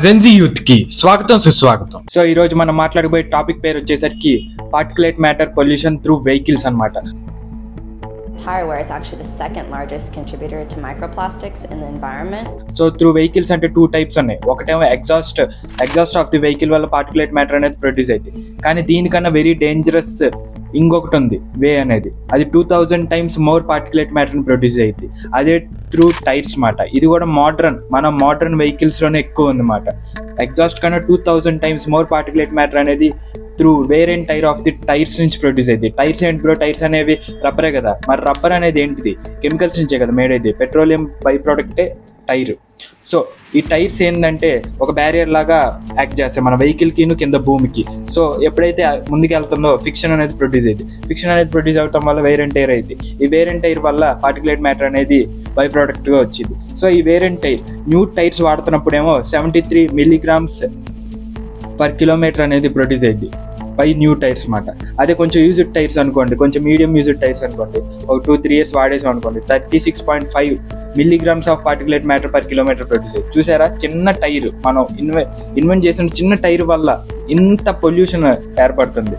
Gen Z youth కి స్వాగతం సుస్వాగతం. సో ఈ రోజు మనం మాట్లాడబోయే టాపిక్ పేరు వచ్చేసరికి particulate matter pollution through vehicles అన్నమాట. Tire wear is actually the second largest contributor to microplastics in the environment. So through vehicles అంటే టూ టైప్స్ ఉన్నాయి. ఒకటేమో ఎగ్జాస్ట్ ఆఫ్ ది వెహికల్ వల్ల పార్టికులేట్ మ్యాటర్ అనేది ప్రొడ్యూస్ అవుతుంది. కానీ దీనికన్నా వెరీ డేంజరస్ ఇంకొకటి ఉంది వే అనేది. అది 2000 times మోర్ పార్టికులేట్ మ్యాటర్ని ప్రొడ్యూస్ అవుతుంది. అదే త్రూ టైర్స్ మాట. ఇది కూడా మన మోడర్న్ వెహికల్స్లోనే ఎక్కువ ఉంది మాట. ఎగ్జాస్ట్ కన్నా 2000 times మోర్ పార్టికులేట్ మ్యాటర్ అనేది through wear and tear of the tyres నుంచి ప్రొడ్యూస్ అయింది. టైర్స్ ఏంటి బ్రో? టైర్స్ అనేవి రబ్బరే కదా. మరి రబ్బర్ అనేది ఏంటిది? కెమికల్స్ నుంచే కదా మేడ్ అయింది. పెట్రోలియం బై ప్రోడక్టే టైర్. సో ఈ టైర్స్ ఏంటంటే ఒక బ్యారియర్ లాగా యాక్ట్ చేస్తాయి మన వెహికల్కి కింద భూమికి. సో ఎప్పుడైతే ముందుకు వెళ్తుందో ఫిక్షన్ అనేది ప్రొడ్యూస్ అయింది. ఫిక్షన్ అనేది ప్రొడ్యూస్ అవడం వల్ల వేర్ అండ్ టైర్ అయింది. ఈ వేర్ అండ్ టైర్ వల్ల పార్టికులేట్ మ్యాటర్ అనేది బై ప్రోడక్ట్గా వచ్చింది. సో ఈ wear and tyre new tyres వాడుతున్నప్పుడేమో 73 milligrams per kilometer అనేది ప్రొడ్యూస్ అయింది బై న్యూ టైర్స్ మాట. అదే కొంచెం యూజ్డ్ టైర్స్ అనుకోండి, కొంచెం మీడియం యూజ్డ్ టైర్స్ అనుకోండి, ఒక 2-3 years వాడేసాం అనుకోండి, 36.5 milligrams of particulate matter per kilometre produce అయ్యింది. చూసారా? చిన్న టైర్ మనం ఇన్వెంట్ చేసిన చిన్న టైర్ వల్ల ఇంత పొల్యూషన్ ఏర్పడుతుంది.